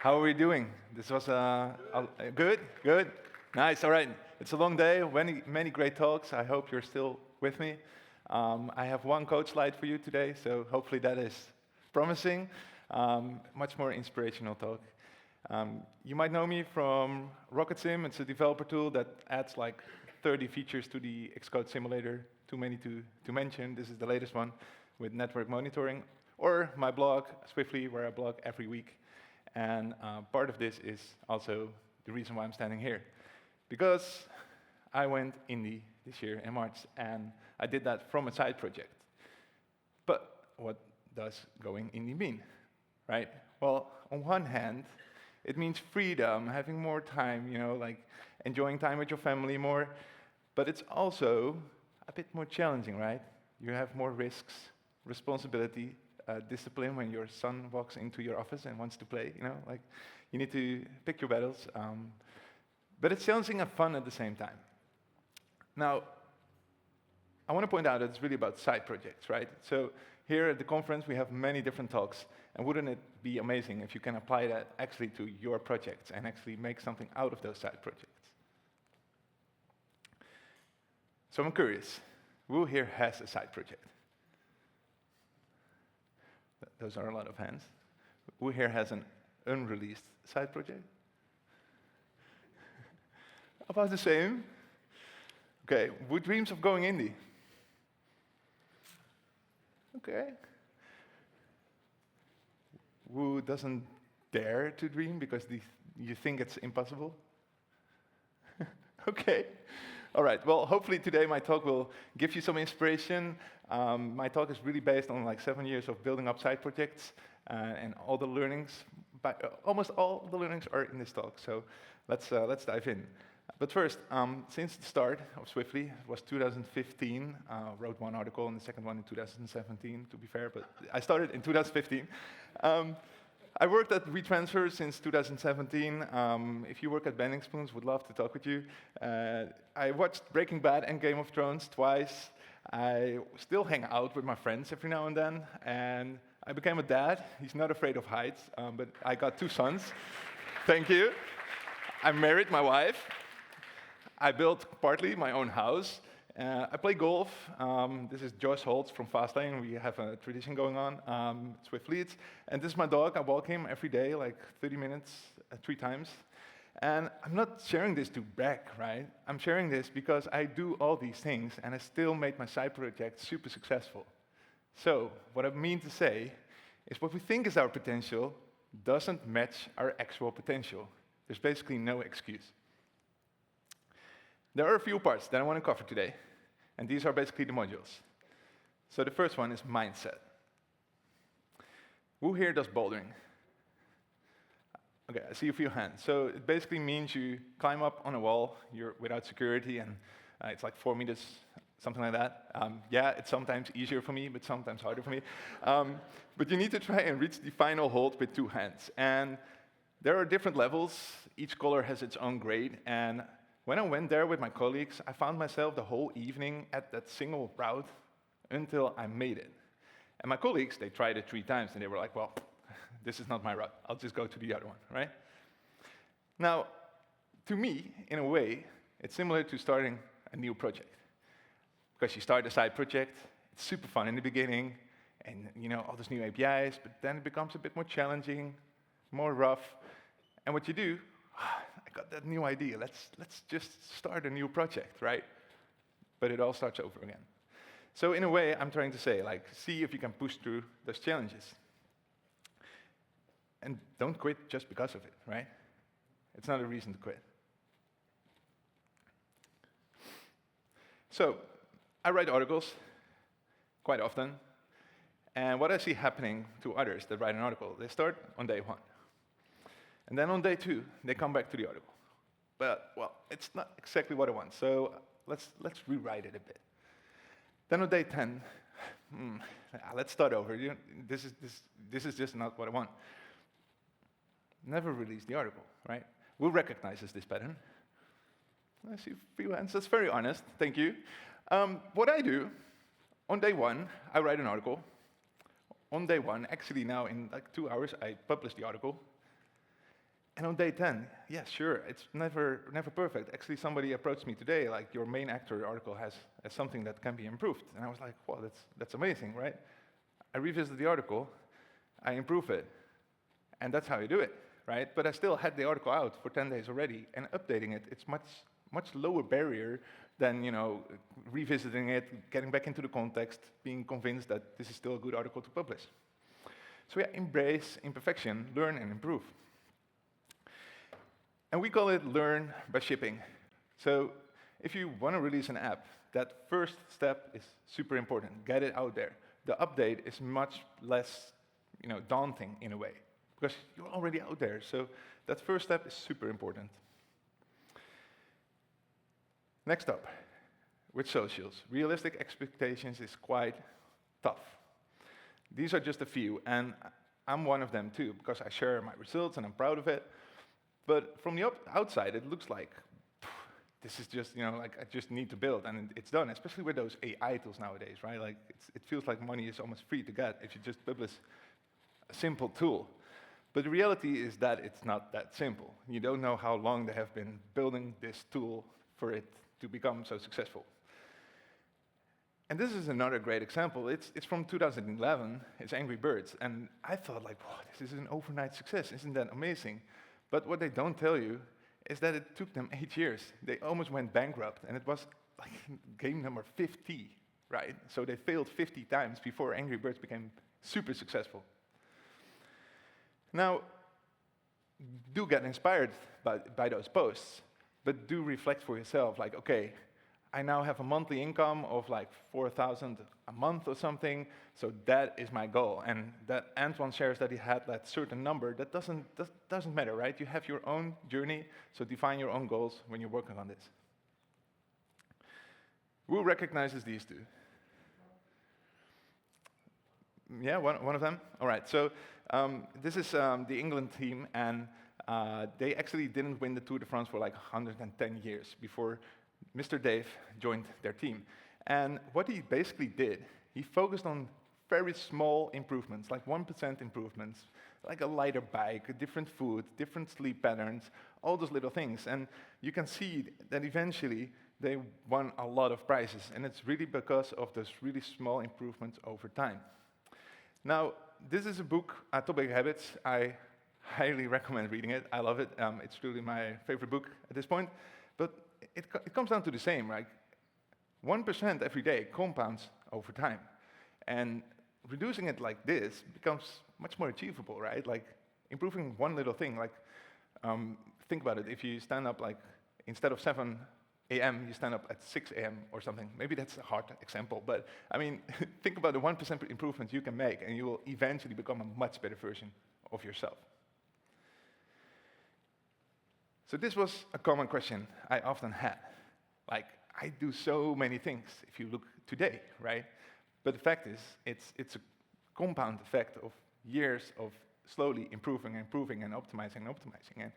How are we doing? This was good, good, nice. All right, it's a long day. Many great talks. I hope you're still with me. I have one code slide for you today, so hopefully that is promising. Much more inspirational talk. You might know me from RocketSim. It's a developer tool that adds like 30 features to the Xcode simulator. Too many to mention. This is the latest one with network monitoring. Or my blog, Swiftly, where I blog every week. And part of this is also the reason why I'm standing here. Because I went indie this year in March, and I did that from a side project. But what does going indie mean, right? Well, on one hand, it means freedom, having more time, like enjoying time with your family more. But it's also a bit more challenging, right? You have more risks, responsibility, discipline when your son walks into your office and wants to play, like you need to pick your battles. But it's challenging and fun at the same time. Now, I want to point out that it's really about side projects, right? So here at the conference, we have many different talks, and wouldn't it be amazing if you can apply that actually to your projects and actually make something out of those side projects? So I'm curious, who here has a side project? Those are a lot of hands. Who here has an unreleased side project? About the same. Okay, who dreams of going indie? Okay. Who doesn't dare to dream because you think it's impossible? Okay. All right, well, hopefully today my talk will give you some inspiration. My talk is really based on like 7 years of building up side projects and all the learnings. Almost all the learnings are in this talk, so let's dive in. But first, since the start of Swiftly, it was 2015, wrote one article and the second one in 2017, to be fair, but I started in 2015. I worked at WeTransfer since 2017. If you work at Bending Spoons, would love to talk with you. I watched Breaking Bad and Game of Thrones twice. I still hang out with my friends every now and then. And I became a dad. He's not afraid of heights, but I got 2 sons. Thank you. I married my wife. I built partly my own house. I play golf. This is Josh Holtz from Fastlane. We have a tradition going on, Swift Leads. And this is my dog. I walk him every day, like 30 minutes, 3 times. And I'm not sharing this to brag, right? I'm sharing this because I do all these things, and I still made my side project super successful. So what I mean to say is what we think is our potential doesn't match our actual potential. There's basically no excuse. There are a few parts that I want to cover today, and these are basically the modules. So the first one is mindset. Who here does bouldering? Okay, I see a few hands. So it basically means you climb up on a wall, you're without security, and it's like 4 meters, something like that. Yeah, it's sometimes easier for me, but sometimes harder for me. But you need to try and reach the final hold with 2 hands. And there are different levels. Each color has its own grade, and when I went there with my colleagues, I found myself the whole evening at that single route until I made it. And my colleagues, they tried it 3 times, and they were like, well, this is not my route. I'll just go to the other one, right? Now, to me, in a way, it's similar to starting a new project. Because you start a side project, it's super fun in the beginning, and all those new APIs, but then it becomes a bit more challenging, more rough. And what you do, I got that new idea. Let's just start a new project, right? But it all starts over again. So in a way, I'm trying to say, see if you can push through those challenges. And don't quit just because of it, right? It's not a reason to quit. So I write articles quite often. And what I see happening to others that write an article, they start on day 1. And then on day 2, they come back to the article. But, well, it's not exactly what I want, so let's rewrite it a bit. Then on day 10, let's start over. This is just not what I want. Never release the article, right? Who recognizes this pattern? I see a few hands. That's very honest. Thank you. What I do, on day 1, I write an article. On day 1, actually now in like 2 hours, I publish the article. And on day 10, yeah, sure, it's never perfect. Actually, somebody approached me today, like, your main actor article has something that can be improved. And I was like, well, that's amazing, right? I revisit the article, I improve it, and that's how you do it, right? But I still had the article out for 10 days already, and updating it, it's much lower barrier than, revisiting it, getting back into the context, being convinced that this is still a good article to publish. So yeah, embrace imperfection, learn and improve. And we call it learn by shipping. So if you want to release an app, that first step is super important. Get it out there. The update is much less, daunting in a way, because you're already out there. So that first step is super important. Next up, with socials. Realistic expectations is quite tough. These are just a few, and I'm one of them too, because I share my results and I'm proud of it. But from the outside, it looks like this is just, I just need to build, and it's done, especially with those AI tools nowadays, right? Like, it feels like money is almost free to get if you just publish a simple tool. But the reality is that it's not that simple. You don't know how long they have been building this tool for it to become so successful. And this is another great example. It's from 2011, it's Angry Birds, and I thought, like, wow, this is an overnight success, isn't that amazing? But what they don't tell you is that it took them 8 years. They almost went bankrupt, and it was like game number 50, right? So they failed 50 times before Angry Birds became super successful. Now, do get inspired by those posts, but do reflect for yourself, like, okay, I now have a monthly income of like 4,000 a month or something, so that is my goal. And that Antoine shares that he had that certain number, that doesn't matter, right? You have your own journey, so define your own goals when you're working on this. Who recognizes these two? Yeah, one of them? All right, so this is the England team, and they actually didn't win the Tour de France for like 110 years before Mr. Dave joined their team. And what he basically did, he focused on very small improvements, like 1% improvements, like a lighter bike, a different food, different sleep patterns, all those little things. And you can see that eventually they won a lot of prizes, and it's really because of those really small improvements over time. Now, this is a book, Atomic Habits. I highly recommend reading it. I love it. It's really my favorite book at this point. But it comes down to the same, right? 1% every day compounds over time. And reducing it like this becomes much more achievable, right? Like, improving one little thing, like, think about it. If you stand up, like, instead of 7 a.m., you stand up at 6 a.m. or something. Maybe that's a hard example, but, I mean, think about the 1% improvement you can make, and you will eventually become a much better version of yourself. So this was a common question I often had. Like, I do so many things if you look today, right? But the fact is, it's a compound effect of years of slowly improving and optimizing.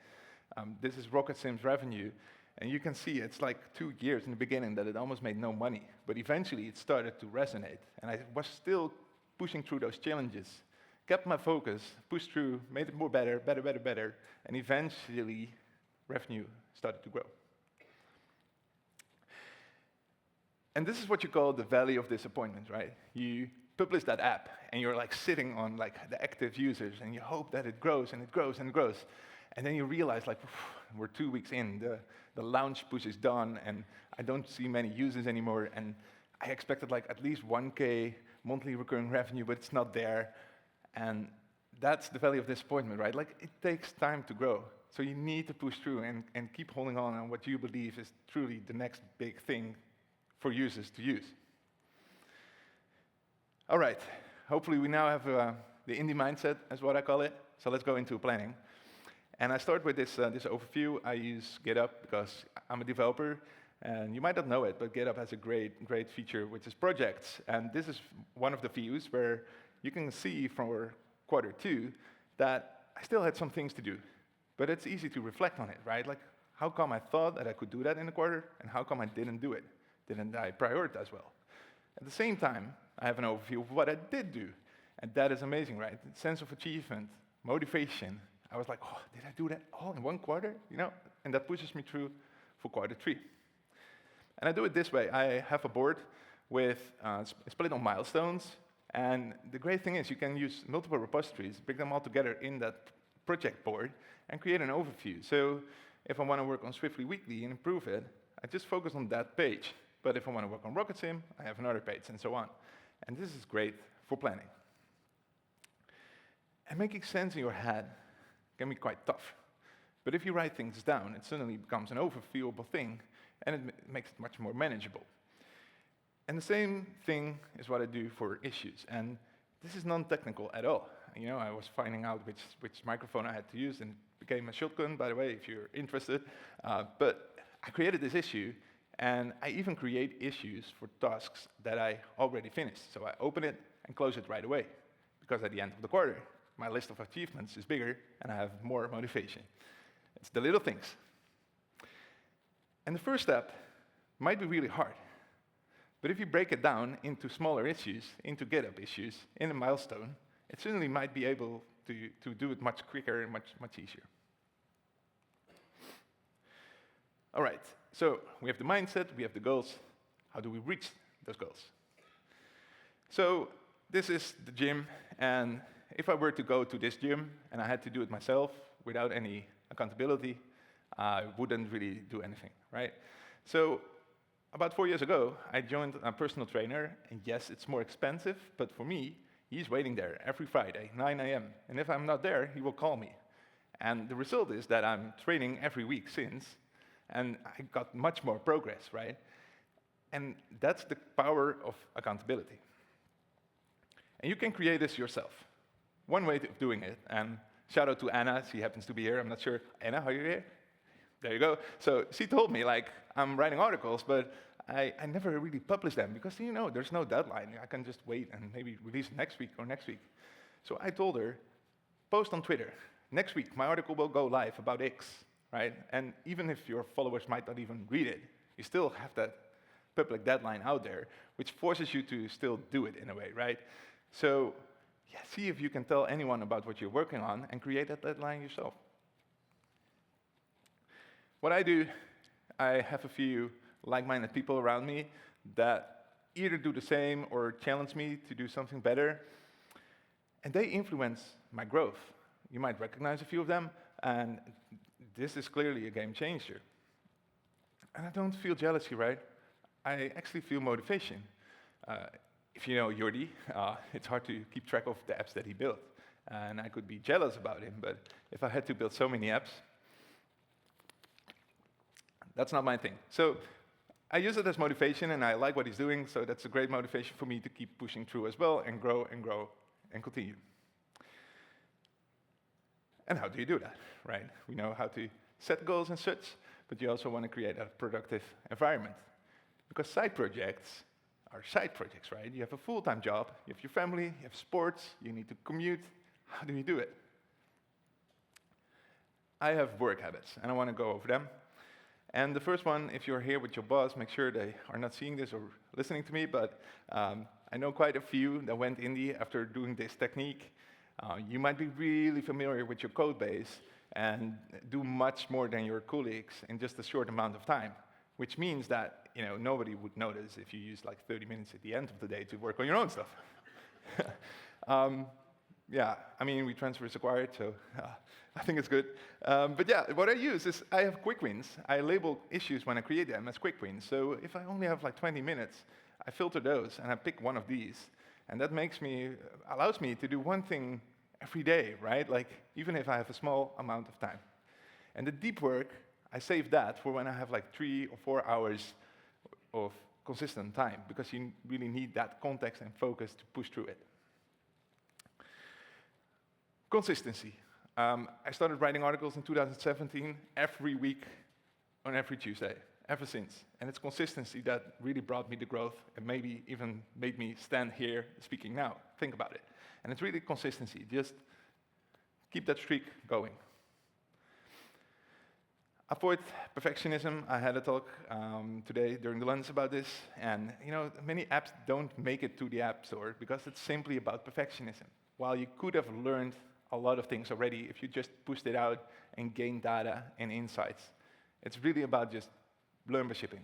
And this is Rocket Sim's revenue. And you can see it's like 2 years in the beginning that it almost made no money. But eventually it started to resonate. And I was still pushing through those challenges, kept my focus, pushed through, made it more better. And eventually revenue started to grow. And this is what you call the valley of disappointment, right? You publish that app, and you're like sitting on like the active users, and you hope that it grows and it grows and it grows. And then you realize, like, we're 2 weeks in, the launch push is done, and I don't see many users anymore, and I expected like at least 1K monthly recurring revenue, but it's not there. And that's the valley of disappointment, right? Like, it takes time to grow. So you need to push through and keep holding on what you believe is truly the next big thing for users to use. All right, hopefully we now have the indie mindset, is what I call it. So let's go into planning. And I start with this overview. I use GitHub because I'm a developer, and you might not know it, but GitHub has a great feature, which is projects. And this is one of the views where you can see for Q2 that I still had some things to do. But it's easy to reflect on it, right? Like, how come I thought that I could do that in a quarter, and how come I didn't do it? Didn't I prioritize well? At the same time, I have an overview of what I did do, and that is amazing, right? The sense of achievement, motivation. I was like, oh, did I do that all in one quarter? And that pushes me through for quarter 3. And I do it this way. I have a board with split on milestones. And the great thing is you can use multiple repositories, bring them all together in that project board, and create an overview. So if I want to work on Swiftly Weekly and improve it, I just focus on that page. But if I want to work on Rocket Sim, I have another page, and so on. And this is great for planning. And making sense in your head can be quite tough. But if you write things down, it suddenly becomes an overviewable thing, and it makes it much more manageable. And the same thing is what I do for issues. And this is non-technical at all. I was finding out which microphone I had to use, and it became a shotgun, by the way, if you're interested. But I created this issue, and I even create issues for tasks that I already finished. So I open it and close it right away, because at the end of the quarter, my list of achievements is bigger, and I have more motivation. It's the little things. And the first step might be really hard. But if you break it down into smaller issues, into GitHub issues, in a milestone, it certainly might be able to do it much quicker and much easier. All right, so we have the mindset, we have the goals. How do we reach those goals? So this is the gym, and if I were to go to this gym and I had to do it myself without any accountability, I wouldn't really do anything, right? So about 4 years ago, I joined a personal trainer, and yes, it's more expensive, but for me, he's waiting there every Friday, 9 a.m. And if I'm not there, he will call me. And the result is that I'm training every week since, and I got much more progress, right? And that's the power of accountability. And you can create this yourself. One way of doing it, and shout out to Anna, she happens to be here, I'm not sure. Anna, are you here? There you go. So she told me, I'm writing articles, but I never really publish them because, there's no deadline. I can just wait and maybe release it next week or next week. So I told her, post on Twitter. Next week, my article will go live about X, right? And even if your followers might not even read it, you still have that public deadline out there, which forces you to still do it in a way, right? So see if you can tell anyone about what you're working on and create that deadline yourself. What I do, I have a few like-minded people around me that either do the same or challenge me to do something better, and they influence my growth. You might recognize a few of them, and this is clearly a game changer. And I don't feel jealousy, right? I actually feel motivation. If you know Jordi, it's hard to keep track of the apps that he built, and I could be jealous about him, but if I had to build so many apps, that's not my thing. So I use it as motivation, and I like what he's doing, so that's a great motivation for me to keep pushing through as well and grow and grow and continue. And how do you do that, right? We know how to set goals and such, but you also want to create a productive environment. Because side projects are side projects, right? You have a full-time job, you have your family, you have sports, you need to commute. How do you do it? I have work habits, and I want to go over them. And the first one, if you're here with your boss, make sure they are not seeing this or listening to me, but I know quite a few that went indie after doing this technique. You might be really familiar with your code base and do much more than your colleagues in just a short amount of time, which means that nobody would notice if you use 30 minutes at the end of the day to work on your own stuff. We transfer is required, so I think it's good. But yeah, what I use is I have quick wins. I label issues when I create them as quick wins. So if I only have 20 minutes, I filter those and I pick one of these. And that allows me to do one thing every day, right? Even if I have a small amount of time. And the deep work, I save that for when I have 3 or 4 hours of consistent time, because you really need that context and focus to push through it. Consistency. I started writing articles in 2017, every week, on every Tuesday, ever since. And it's consistency that really brought me the growth and maybe even made me stand here speaking now. Think about it. And it's really consistency. Just keep that streak going. Avoid perfectionism. I had a talk today during the lunch about this. And many apps don't make it to the App Store because it's simply about perfectionism. While you could have learned a lot of things already if you just pushed it out and gained data and insights. It's really about just learn by shipping.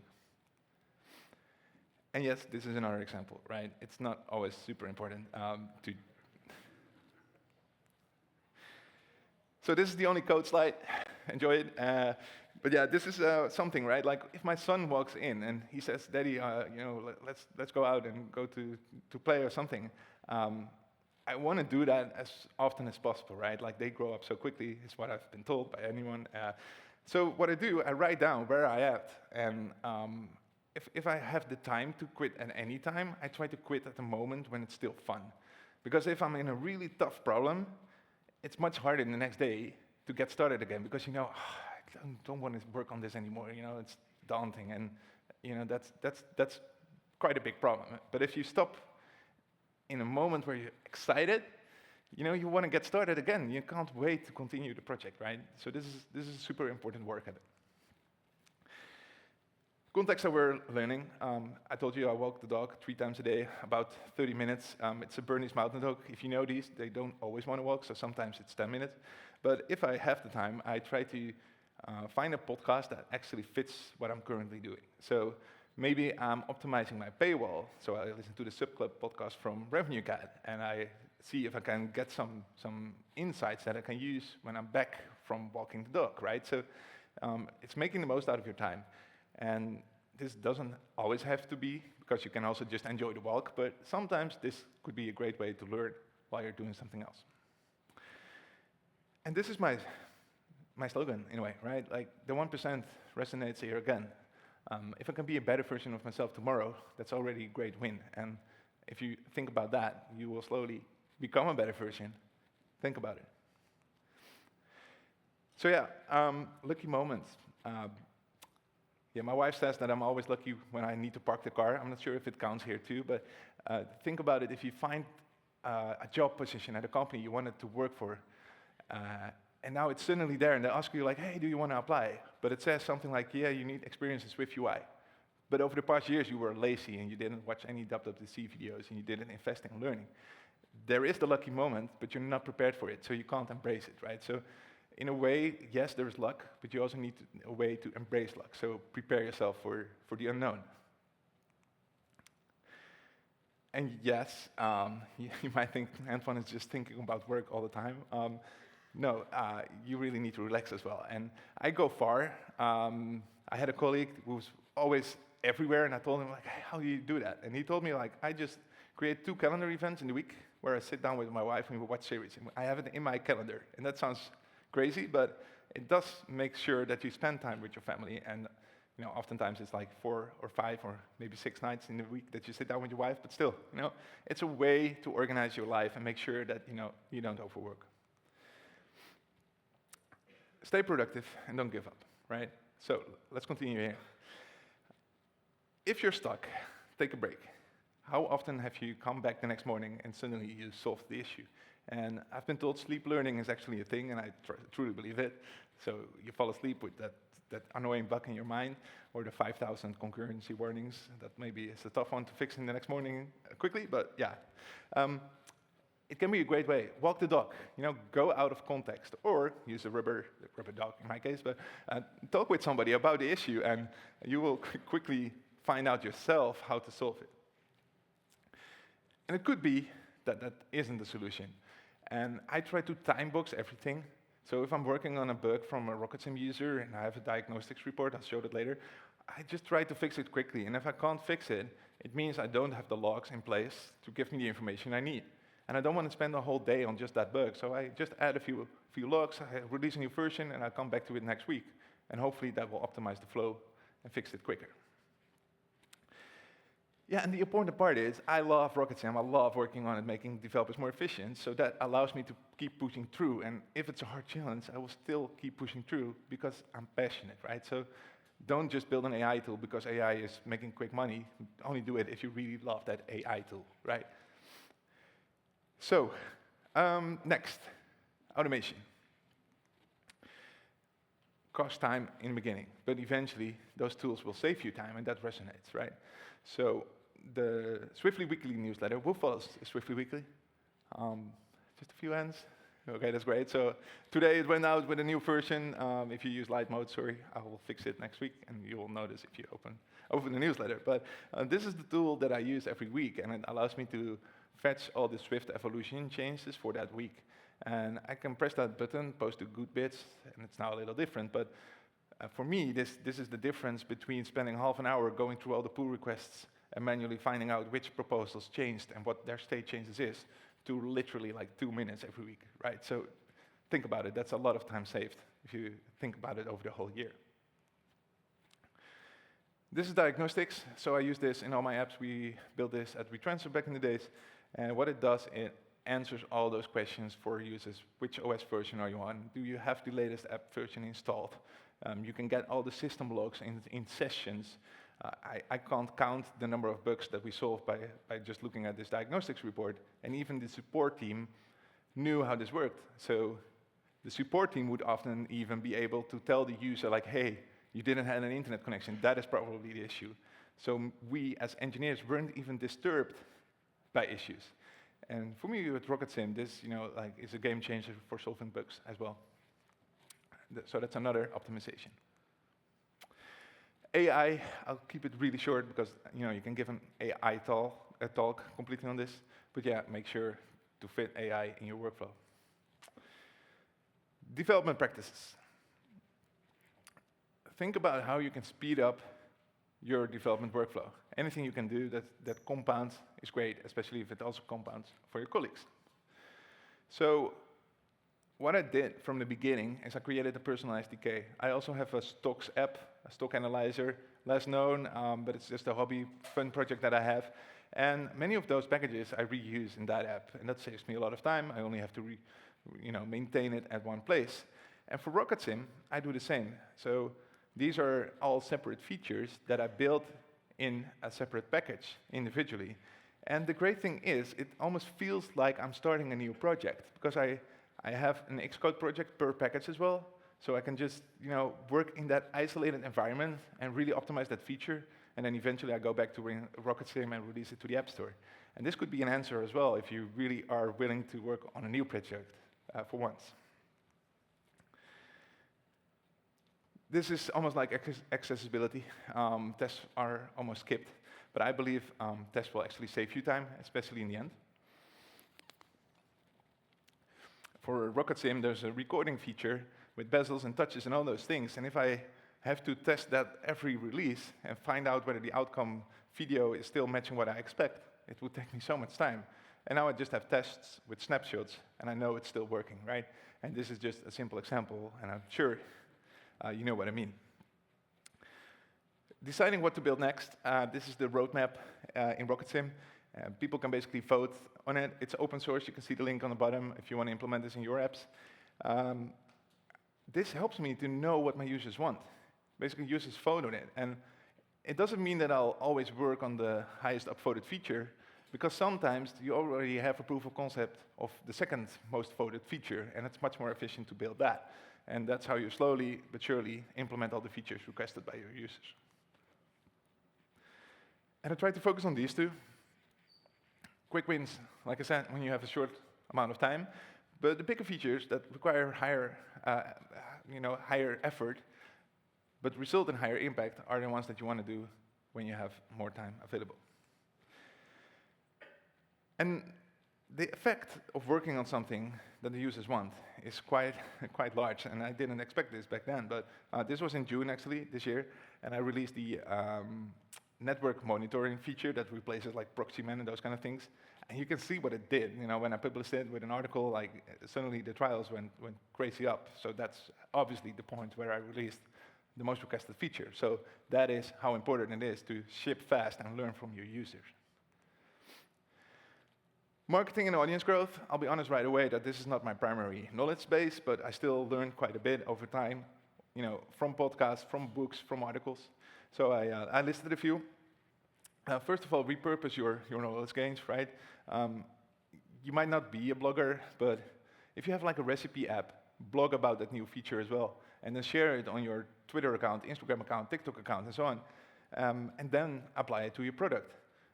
And yes, this is another example, right? It's not always super important to. So this is the only code slide. Enjoy it. But yeah, this is something, right? Like if my son walks in and he says, "Daddy, let's go out and go to play or something." I want to do that as often as possible, right? Like they grow up so quickly, is what I've been told by anyone. So what I do, I write down where I at, and if I have the time to quit at any time, I try to quit at the moment when it's still fun. Because if I'm in a really tough problem, it's much harder the next day to get started again, because I don't want to work on this anymore. It's daunting, and that's quite a big problem. But if you stop in a moment where you're excited, you want to get started again. You can't wait to continue the project, right? So this is super important work at it. Context that we're learning. I told you I walk the dog 3 times a day, about 30 minutes. It's a Bernese mountain dog. If you know these, they don't always want to walk, so sometimes it's 10 minutes. But if I have the time, I try to find a podcast that actually fits what I'm currently doing. So maybe I'm optimizing my paywall, so I listen to the Subclub podcast from Revenue Cat, and I see if I can get some insights that I can use when I'm back from walking the dog, right? So it's making the most out of your time. And this doesn't always have to be, because you can also just enjoy the walk, but sometimes this could be a great way to learn while you're doing something else. And this is my slogan, in a way, right? Like, the 1% resonates here again. If I can be a better version of myself tomorrow, that's already a great win. And if you think about that, you will slowly become a better version. Think about it. So yeah, lucky moments. Yeah, my wife says that I'm always lucky when I need to park the car. I'm not sure if it counts here too, but think about it. If you find a job position at a company you wanted to work for, and now it's suddenly there, and they ask you like, "Hey, do you want to apply?" But it says something like, "Yeah, you need experience in Swift UI." But over the past years, you were lazy, and you didn't watch any WWDC videos, and you didn't invest in learning. There is the lucky moment, but you're not prepared for it, so you can't embrace it, right? So in a way, yes, there is luck, but you also need a way to embrace luck. So prepare yourself for the unknown. And yes, you might think Antoine is just thinking about work all the time. No, you really need to relax as well. And I go far. I had a colleague who was always everywhere, and I told him, like, "Hey, how do you do that?" And he told me, like, I just create 2 calendar events in the week where I sit down with my wife and we watch series. And I have it in my calendar. And that sounds crazy, but it does make sure that you spend time with your family. And oftentimes it's like 4 or 5 or maybe 6 nights in the week that you sit down with your wife. But still, it's a way to organize your life and make sure that you don't overwork. Stay productive and don't give up, right? So let's continue here. If you're stuck, take a break. How often have you come back the next morning and suddenly you solved the issue? And I've been told sleep learning is actually a thing, and I truly believe it. So you fall asleep with that annoying bug in your mind, or the 5,000 concurrency warnings. That maybe is a tough one to fix in the next morning quickly, but yeah. It can be a great way. Walk the dog, go out of context, or use a rubber dog in my case, but talk with somebody about the issue, and you will quickly find out yourself how to solve it. And it could be that isn't the solution. And I try to time box everything. So if I'm working on a bug from a RocketSim user and I have a diagnostics report, I'll show that later, I just try to fix it quickly. And if I can't fix it, it means I don't have the logs in place to give me the information I need. And I don't want to spend a whole day on just that bug. So I just add a few logs, I release a new version, and I'll come back to it next week. And hopefully that will optimize the flow and fix it quicker. Yeah, and the important part is, I love RocketSim. I love working on it, making developers more efficient. So that allows me to keep pushing through. And if it's a hard challenge, I will still keep pushing through because I'm passionate, right? So don't just build an AI tool because AI is making quick money. Only do it if you really love that AI tool, right? So, next, automation. Cost time in the beginning, but eventually those tools will save you time, and that resonates, right? So the Swiftly Weekly newsletter will follow Swiftly Weekly. Just a few hands. Okay, that's great. So today it went out with a new version. If you use light mode, sorry, I will fix it next week, and you will notice if you open the newsletter. But this is the tool that I use every week, and it allows me to fetch all the Swift evolution changes for that week. And I can press that button, post to good bits, and it's now a little different. But for me, this is the difference between spending half an hour going through all the pull requests and manually finding out which proposals changed and what their state changes is, to literally like 2 minutes every week, right? So think about it. That's a lot of time saved if you think about it over the whole year. This is diagnostics. So I use this in all my apps. We built this at WeTransfer back in the days. And what it does, it answers all those questions for users. Which OS version are you on? Do you have the latest app version installed? You can get all the system logs in sessions. I can't count the number of bugs that we solved by just looking at this diagnostics report. And even the support team knew how this worked. So the support team would often even be able to tell the user, like, hey, you didn't have an internet connection. That is probably the issue. So we, as engineers, weren't even disturbed by issues. And for me, with RocketSim, this, is a game changer for solving bugs as well. So that's another optimization. AI, I'll keep it really short because you can give an AI talk completely on this. But yeah, make sure to fit AI in your workflow. Development practices. Think about how you can speed up your development workflow. Anything you can do that compounds is great, especially if it also compounds for your colleagues. So what I did from the beginning is I created a personalized decay. I also have a stocks app, a stock analyzer, less known, but it's just a hobby, fun project that I have. And many of those packages I reuse in that app, and that saves me a lot of time. I only have to maintain it at one place. And for RocketSim, I do the same. So these are all separate features that I built in a separate package individually. And the great thing is, it almost feels like I'm starting a new project, because I have an Xcode project per package as well, so I can just work in that isolated environment and really optimize that feature, and then eventually I go back to RocketSim and release it to the App Store. And this could be an answer as well if you really are willing to work on a new project for once. This is almost like accessibility. Tests are almost skipped, but I believe tests will actually save you time, especially in the end. For RocketSim, there's a recording feature with bezels and touches and all those things. And if I have to test that every release and find out whether the outcome video is still matching what I expect, it would take me so much time. And now I just have tests with snapshots, and I know it's still working, right? And this is just a simple example, and I'm sure you know what I mean. Deciding what to build next. This is the roadmap in RocketSim. People can basically vote on it. It's open source. You can see the link on the bottom if you want to implement this in your apps. This helps me to know what my users want. Basically, users vote on it. And it doesn't mean that I'll always work on the highest upvoted feature, because sometimes you already have a proof of concept of the second most voted feature, and it's much more efficient to build that. And that's how you slowly but surely implement all the features requested by your users. And I try to focus on these two. Quick wins, like I said, when you have a short amount of time. But the bigger features that require higher effort, but result in higher impact, are the ones that you want to do when you have more time available. And the effect of working on something that the users want is quite large, and I didn't expect this back then, but this was in June, actually, this year, and I released the network monitoring feature that replaces like Proxyman and those kind of things. And you can see what it did. When I published it with an article, like suddenly the trials went crazy up. So that's obviously the point where I released the most requested feature. So that is how important it is to ship fast and learn from your users. Marketing and audience growth. I'll be honest right away that this is not my primary knowledge base, but I still learned quite a bit over time, from podcasts, from books, from articles. So I listed a few. First of all, repurpose your knowledge gains, right? You might not be a blogger, but if you have like a recipe app, blog about that new feature as well, and then share it on your Twitter account, Instagram account, TikTok account, and so on, and then apply it to your product.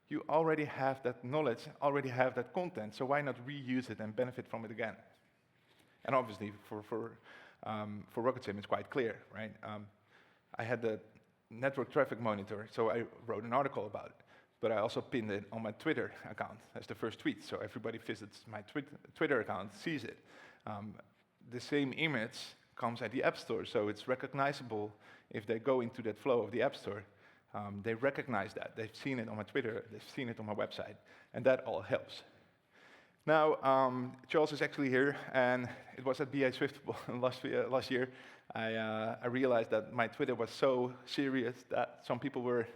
You already have that knowledge, already have that content, so why not reuse it and benefit from it again? And obviously, for RocketSim, it's quite clear, right? I had the network traffic monitor, so I wrote an article about it. But I also pinned it on my Twitter account as the first tweet, so everybody visits my Twitter account, sees it. The same image comes at the App Store, so it's recognizable if they go into that flow of the App Store. They recognize that. They've seen it on my Twitter, they've seen it on my website, and that all helps. Now, Charles is actually here, and it was at BA Swift last year. I realized that my Twitter was so serious that some people were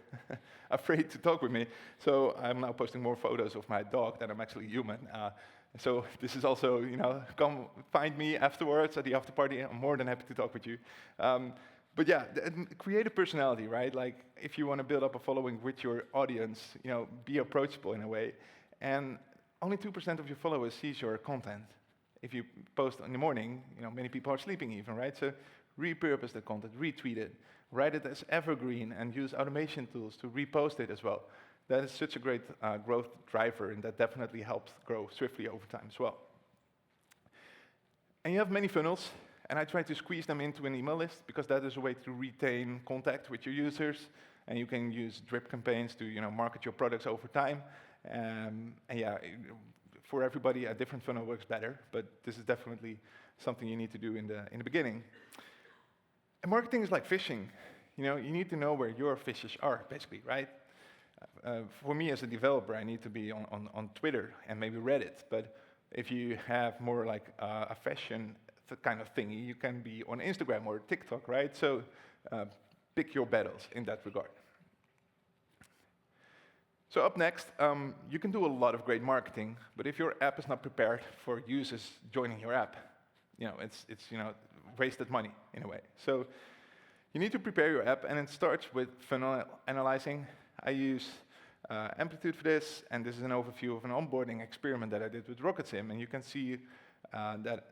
afraid to talk with me. So I'm now posting more photos of my dog than I'm actually human. So this is also, come find me afterwards at the after party. I'm more than happy to talk with you. But yeah, create a personality, right? Like if you want to build up a following with your audience, be approachable in a way. And only 2% of your followers sees your content. If you post in the morning, many people are sleeping even, right? So repurpose the content, retweet it, write it as evergreen, and use automation tools to repost it as well. That is such a great growth driver, and that definitely helps grow swiftly over time as well. And you have many funnels, and I try to squeeze them into an email list because that is a way to retain contact with your users, and you can use drip campaigns to market your products over time. And yeah, for everybody, a different funnel works better, but this is definitely something you need to do in the beginning. And marketing is like fishing. You need to know where your fishes are, basically, right? For me as a developer, I need to be on Twitter and maybe Reddit. But if you have more like a fashion kind of thingy, you can be on Instagram or TikTok, right? So pick your battles in that regard. So up next, you can do a lot of great marketing, but if your app is not prepared for users joining your app, it's wasted money in a way. So you need to prepare your app, and it starts with funnel analyzing. I use Amplitude for this, and this is an overview of an onboarding experiment that I did with RocketSim, and you can see that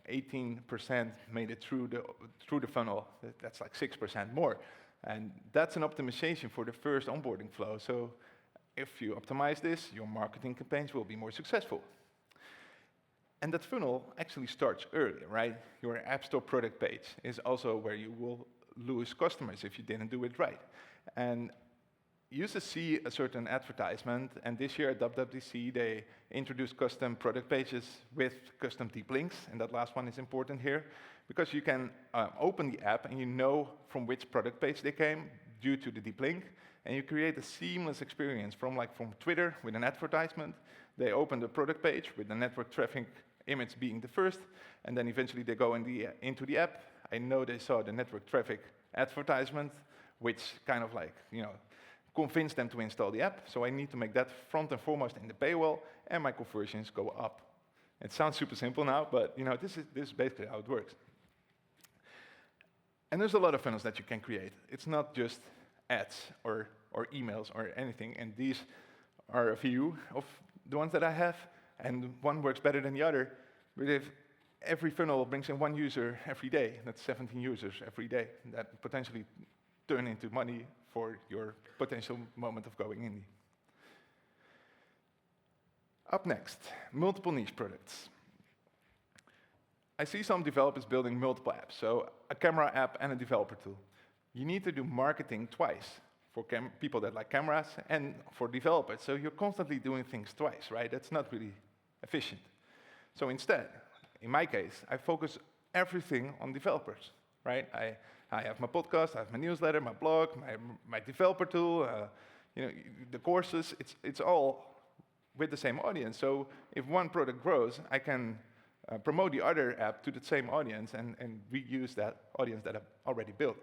18% made it through the funnel. That's like 6% more, and that's an optimization for the first onboarding flow. So if you optimize this, your marketing campaigns will be more successful. And that funnel actually starts early, right? Your App Store product page is also where you will lose customers if you didn't do it right. And users see a certain advertisement, and this year at WWDC, they introduced custom product pages with custom deep links, and that last one is important here, because you can open the app and you know from which product page they came due to the deep link, and you create a seamless experience from Twitter with an advertisement. They open the product page with the network traffic image being the first, and then eventually they go into the app. I know they saw the network traffic advertisement, which kind of convinced them to install the app. So I need to make that front and foremost in the paywall, and my conversions go up. It sounds super simple now, but this is basically how it works. And there's a lot of funnels that you can create. It's not just ads or emails or anything, and these are a few of the ones that I have, and one works better than the other. But if every funnel brings in one user every day, that's 17 users every day, that potentially turn into money for your potential moment of going indie. Up next, multiple niche products. I see some developers building multiple apps, so a camera app and a developer tool. You need to do marketing twice for people that like cameras and for developers, so you're constantly doing things twice, right? That's not really efficient. So instead, in my case, I focus everything on developers, right? I have my podcast, I have my newsletter, my blog, my developer tool, the courses. It's all with the same audience. So if one product grows, I can promote the other app to the same audience and reuse that audience that I've already built.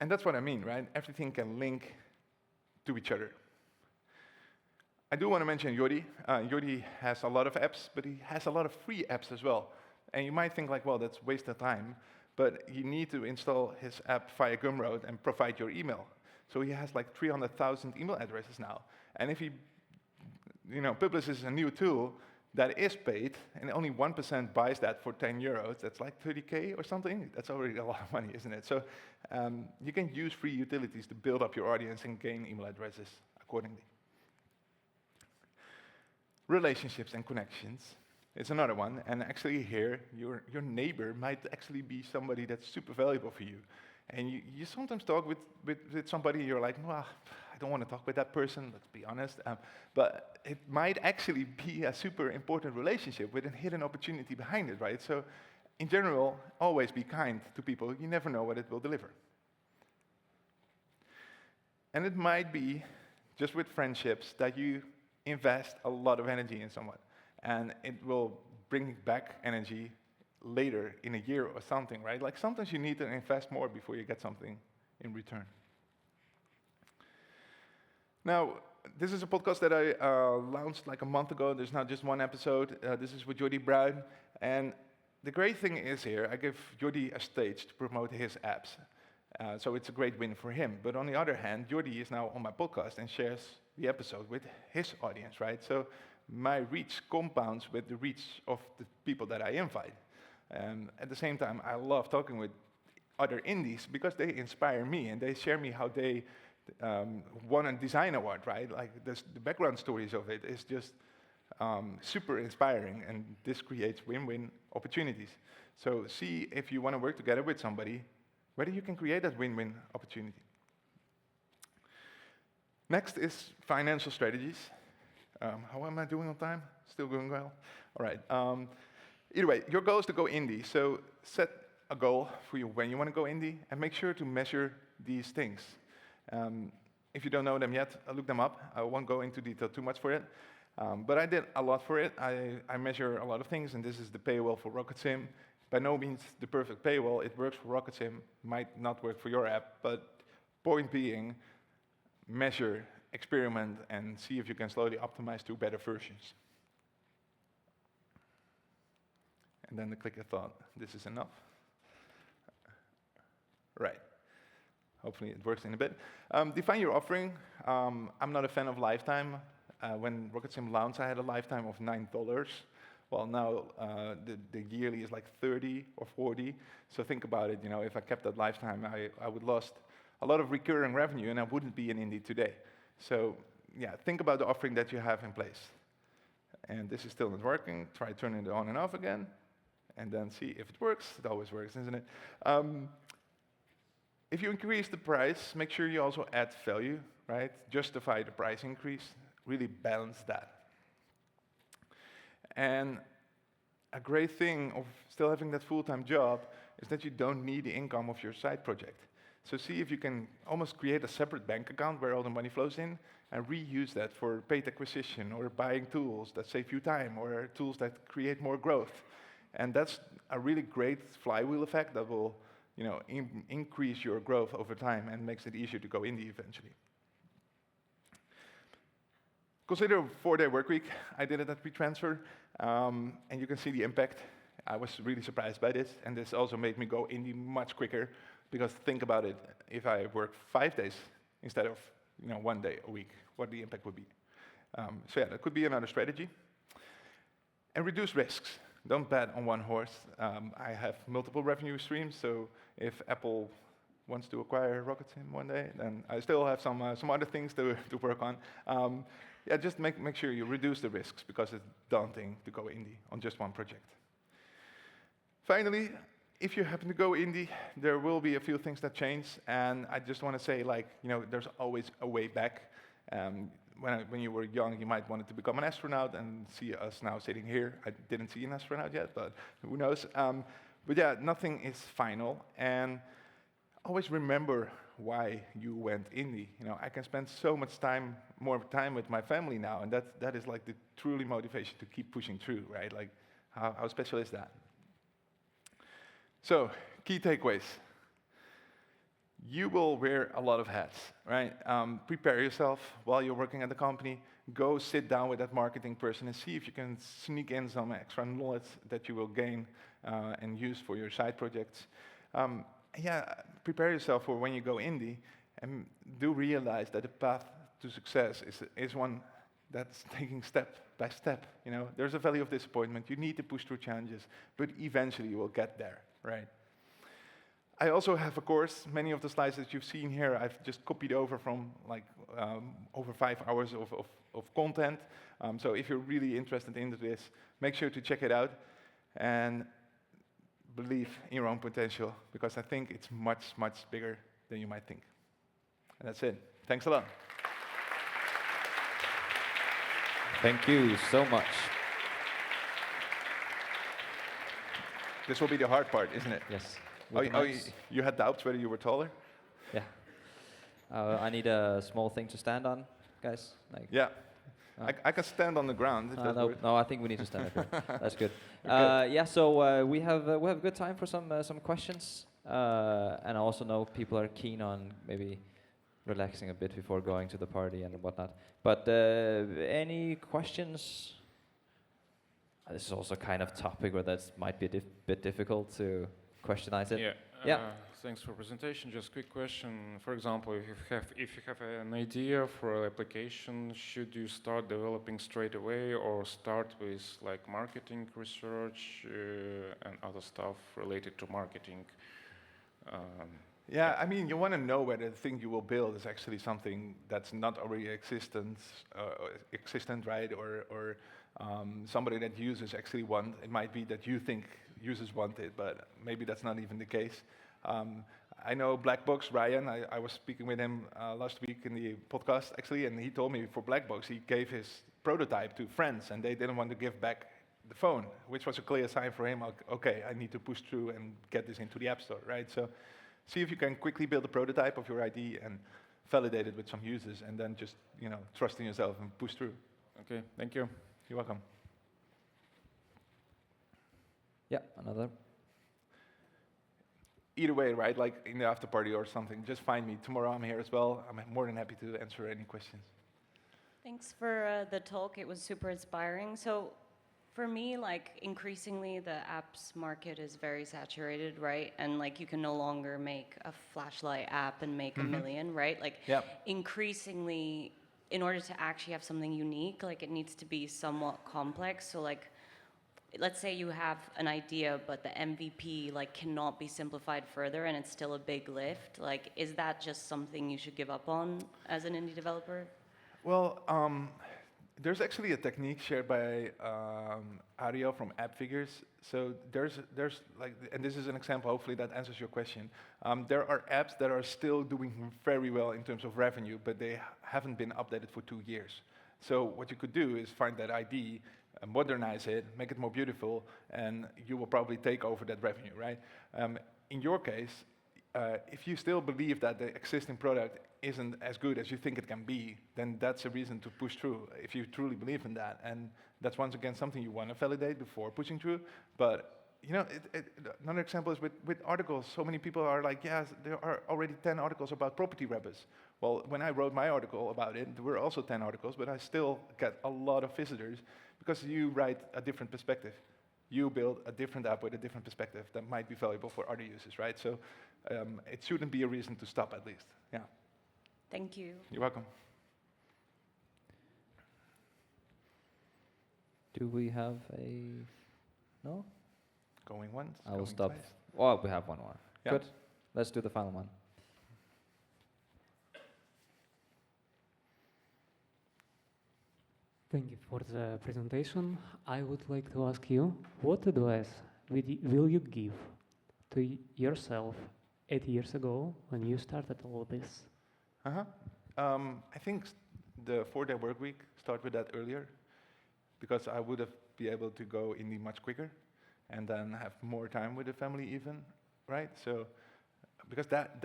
And that's what I mean, right? Everything can link to each other. I do want to mention Jordi. Jordi has a lot of apps, but he has a lot of free apps as well. And you might think well, that's wasted time, but you need to install his app via Gumroad and provide your email. So he has 300,000 email addresses now. And if he publishes a new tool that is paid, and only 1% buys that for 10 euros, that's like 30K or something. That's already a lot of money, isn't it? So you can use free utilities to build up your audience and gain email addresses accordingly. Relationships and connections. It's another one, and actually here, your neighbor might actually be somebody that's super valuable for you. And you sometimes talk with somebody, you're like, well, I don't want to talk with that person, let's be honest. But it might actually be a super important relationship with a hidden opportunity behind it, right? So in general, always be kind to people. You never know what it will deliver. And it might be, just with friendships, that you invest a lot of energy in someone. And it will bring back energy later in a year or something, right? Like sometimes you need to invest more before you get something in return. Now, this is a podcast that I launched like a month ago. There's not just one episode. This is with Jordi Brown. And the great thing is here, I give Jordi a stage to promote his apps. So it's a great win for him. But on the other hand, Jordi is now on my podcast and shares the episode with his audience, right? So my reach compounds with the reach of the people that I invite. At the same time, I love talking with other indies because they inspire me and they share me how they won a design award, right? Like the background stories of it is just super inspiring, and this creates win-win opportunities. So see if you want to work together with somebody, whether you can create that win-win opportunity. Next is financial strategies. How am I doing on time? Still going well? All right. Either way, your goal is to go indie. So set a goal for you when you want to go indie, and make sure to measure these things. If you don't know them yet, look them up. I won't go into detail too much for it. But I did a lot for it. I measure a lot of things, and this is the paywall for RocketSim. By no means the perfect paywall. It works for RocketSim, might not work for your app, but point being, measure, experiment, and see if you can slowly optimize to better versions. And then the clicker thought, this is enough. Right. Hopefully it works in a bit. Define your offering. I'm not a fan of lifetime. When RocketSim launched, I had a lifetime of $9. Well, now the yearly is like 30 or 40. So think about it. You know, if I kept that lifetime, I would lost a lot of recurring revenue, and I wouldn't be an indie today. So yeah, think about the offering that you have in place. And this is still not working. Try turning it on and off again, and then see if it works. It always works, isn't it? If you increase the price, make sure you also add value, right? Justify the price increase. Really balance that. And a great thing of still having that full-time job is that you don't need the income of your side project. So see if you can almost create a separate bank account where all the money flows in, and reuse that for paid acquisition or buying tools that save you time, or tools that create more growth. And that's a really great flywheel effect that will, you know, increase your growth over time and makes it easier to go indie eventually. Consider a 4-day work week. I did it at WeTransfer, and you can see the impact. I was really surprised by this, and this also made me go indie much quicker, because think about it, if I work 5 days instead of 1 day a week, what the impact would be. So yeah, that could be another strategy. And reduce risks. Don't bet on one horse. I have multiple revenue streams, so if Apple wants to acquire RocketSim one day, then I still have some other things to work on. Yeah, just make sure you reduce the risks, because it's daunting to go indie on just one project. Finally, if you happen to go indie, there will be a few things that change, and I just want to say, there's always a way back. When you were young, you might wanted to become an astronaut, and see us now sitting here. I didn't see an astronaut yet, but who knows? But yeah, nothing is final, and always remember why you went indie. I can spend so much more time with my family now, and that is like the truly motivation to keep pushing through, right? Like, how special is that? So, key takeaways. You will wear a lot of hats, right? Prepare yourself while you're working at the company. Go sit down with that marketing person and see if you can sneak in some extra knowledge that you will gain and use for your side projects. Yeah, prepare yourself for when you go indie, and do realize that the path to success is one that's taking step by step. There's a valley of disappointment. You need to push through challenges, but eventually you will get there, right? I also have a course. Many of the slides that you've seen here, I've just copied over from over 5 hours of of content. So if you're really interested in this, make sure to check it out and believe in your own potential, because I think it's much, much bigger than you might think. And that's it. Thanks a lot. Thank you so much. This will be the hard part, isn't it? Yes. You had doubts whether you were taller? Yeah. I need a small thing to stand on, guys. Like, Yeah. I can stand on the ground. If that works. no, I think we need to stand up here. That's good. Okay. Yeah, so we have a good time for some questions, and I also know people are keen on maybe relaxing a bit before going to the party and whatnot. But any questions? This is also kind of topic where that might be a bit difficult to questionize it. Yeah. Yeah. Thanks for presentation. Just quick question. For example, if you have an idea for an application, should you start developing straight away or start with like marketing research and other stuff related to marketing? Yeah, I mean, you want to know whether the thing you will build is actually something that's not already existent, right? Or somebody that users actually want. It might be that you think users want it, but maybe that's not even the case. I know Blackbox, Ryan, I was speaking with him last week in the podcast, actually, and he told me for Blackbox, he gave his prototype to friends, and they didn't want to give back the phone, which was a clear sign for him, like, okay, I need to push through and get this into the App Store, right? So see if you can quickly build a prototype of your ID and validate it with some users, and then just, trust in yourself and push through. Okay, thank you. You're welcome. Yeah, another. Either way, right, like in the after party or something, just find me. Tomorrow I'm here as well. I'm more than happy to answer any questions. Thanks for the talk. It was super inspiring. So for me, like increasingly the apps market is very saturated, right? And like you can no longer make a flashlight app and make a million, right? Like increasingly, in order to actually have something unique, like it needs to be somewhat complex. So like, let's say you have an idea, but the MVP like cannot be simplified further and it's still a big lift. Like, is that just something you should give up on as an indie developer? Well, there's actually a technique shared by Ariel from App Figures. So there's like, and this is an example, hopefully that answers your question. There are apps that are still doing very well in terms of revenue, but they haven't been updated for 2 years. So what you could do is find that ID, modernize it, make it more beautiful, and you will probably take over that revenue, right? In your case, if you still believe that the existing product isn't as good as you think it can be, then that's a reason to push through, if you truly believe in that. And that's once again something you want to validate before pushing through. But another example is with articles. So many people are like, yes, there are already 10 articles about property wrappers. Well, when I wrote my article about it, there were also 10 articles, but I still get a lot of visitors because you write a different perspective. You build a different app with a different perspective that might be valuable for other users, right? So it shouldn't be a reason to stop, at least. Yeah. Thank you. You're welcome. Do we have a... No? Going once. I will going stop. twice. Oh, we have one more. Yeah. Good. Let's do the final one. Thank you for the presentation. I would like to ask you, what advice will you give to yourself 8 years ago when you started all this? I think the 4-day work week, start with that earlier, because I would have been able to go indie much quicker and then have more time with the family even, right? So, because that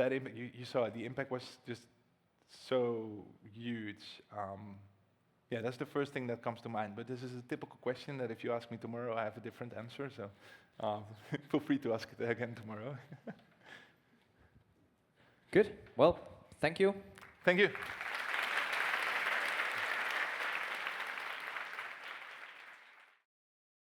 you saw, the impact was just so huge. Yeah, that's the first thing that comes to mind. But this is a typical question that if you ask me tomorrow, I have a different answer. So feel free to ask it again tomorrow. Good. Well, thank you. Thank you.